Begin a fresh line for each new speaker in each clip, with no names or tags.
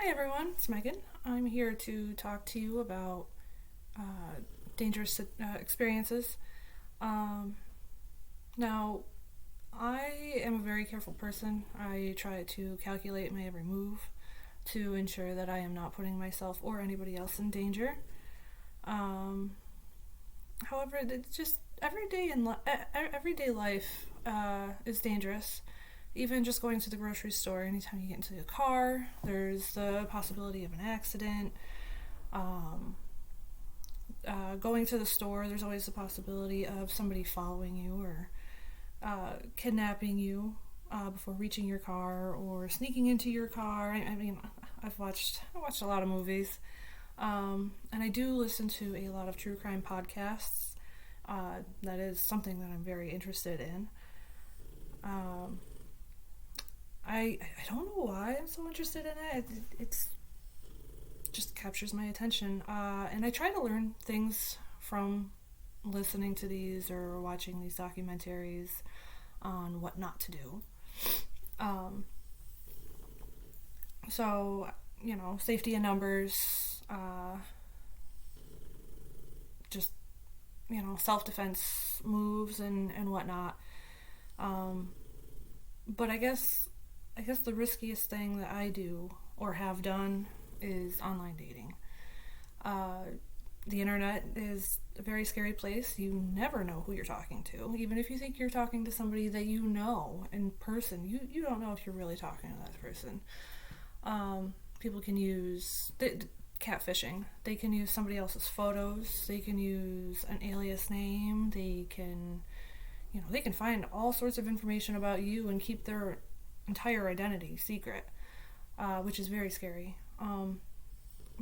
Hi everyone, it's Megan. I'm here to talk to you about dangerous experiences. Um, Now, I am a very careful person. I try to calculate my every move to ensure that I am not putting myself or anybody else in danger. Um, However, it's just everyday life is dangerous. Even just going to the grocery store, anytime you get into a car, there's the possibility of an accident. Um, Going to the store, there's always the possibility of somebody following you or kidnapping you before reaching your car or sneaking into your car. I mean, I watched a lot of movies, and I do listen to a lot of true crime podcasts. That is something that I'm very interested in. Um, I don't know why I'm so interested in it. It's just captures my attention, and I try to learn things from listening to these or watching these documentaries on what not to do. Um, so safety in numbers, just self defense moves and whatnot. Um, but I guess the riskiest thing that I do or have done is online dating. Uh, the internet is a very scary place. You never know who you're talking to. Even if you think you're talking to somebody that you know in person, you don't know if you're really talking to that person. People can use catfishing. They can use somebody else's photos. They can use an alias name. They can find all sorts of information about you and keep their entire identity secret, which is very scary.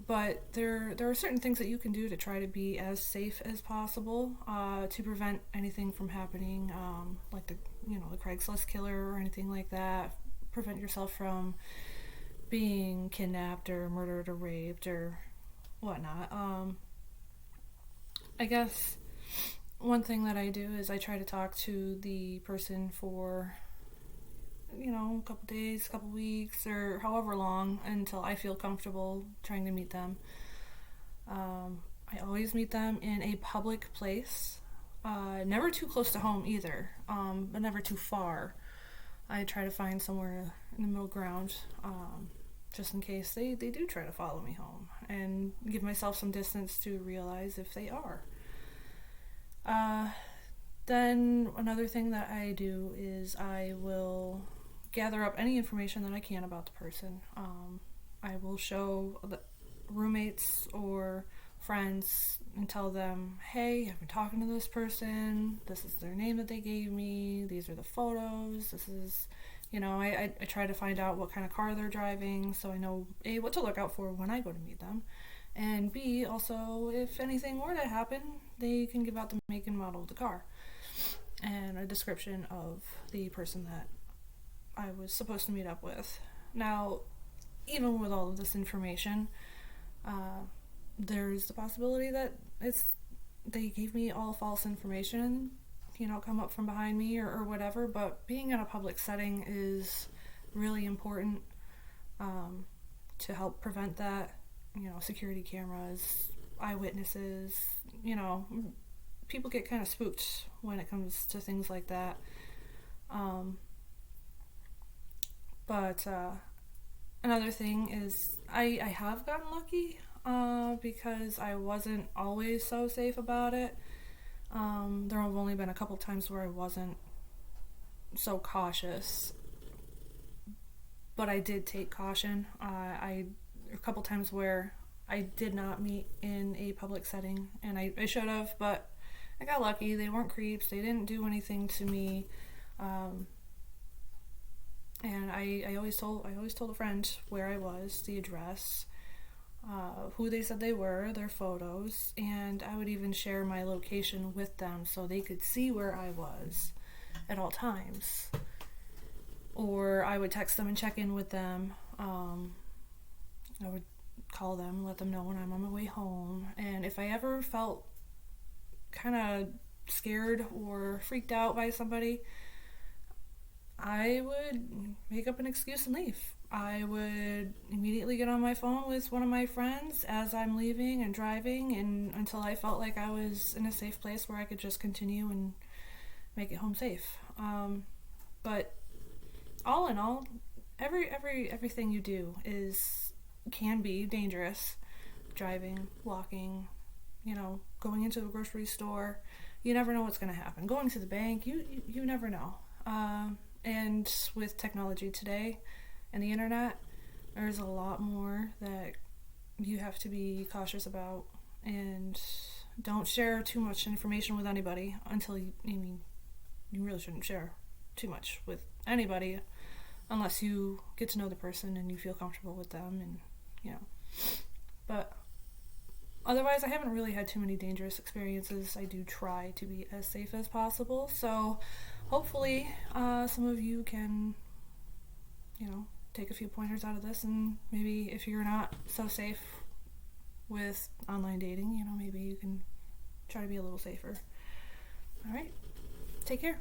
But there are certain things that you can do to try to be as safe as possible to prevent anything from happening, like the Craigslist killer or anything like that. Prevent yourself from being kidnapped or murdered or raped or whatnot. I guess one thing that I do is I try to talk to the person for a couple days, a couple weeks, or however long until I feel comfortable trying to meet them. I always meet them in a public place, never too close to home either, but never too far. I try to find somewhere in the middle ground, just in case they do try to follow me home, and give myself some distance to realize if they are. Uh, then another thing that I do is I will gather up any information that I can about the person. I will show the roommates or friends and tell them, hey, I've been talking to this person. This is their name that they gave me. These are the photos. This is, I try to find out what kind of car they're driving so I know A, what to look out for when I go to meet them. And B, also, if anything were to happen, they can give out the make and model of the car and a description of the person that I was supposed to meet up with. Now, even with all of this information, there's the possibility that they gave me all false information, come up from behind me or whatever. But being in a public setting is really important, to help prevent that. Security cameras, eyewitnesses. People get kind of spooked when it comes to things like that. Um, But another thing is I have gotten lucky because I wasn't always so safe about it. There have only been a couple times where I wasn't so cautious, but I did take caution. A couple times where I did not meet in a public setting, and I should have, but I got lucky. They weren't creeps. They didn't do anything to me. And I always told a friend where I was, the address, who they said they were, their photos, and I would even share my location with them so they could see where I was at all times. Or I would text them and check in with them. I would call them, let them know when I'm on my way home. And if I ever felt kind of scared or freaked out by somebody, I would make up an excuse and leave. I would immediately get on my phone with one of my friends as I'm leaving and driving, and until I felt like I was in a safe place where I could just continue and make it home safe. But all in all, everything you do can be dangerous. Driving, walking, going into the grocery store. You never know what's going to happen. Going to the bank, you never know. And with technology today and the internet, there's a lot more that you have to be cautious about. And don't share too much information with anybody until you really shouldn't share too much with anybody unless you get to know the person and you feel comfortable with them, and but otherwise I haven't really had too many dangerous experiences. I do try to be as safe as possible, so hopefully some of you can take a few pointers out of this, and maybe if you're not so safe with online dating, maybe you can try to be a little safer. All right, take care.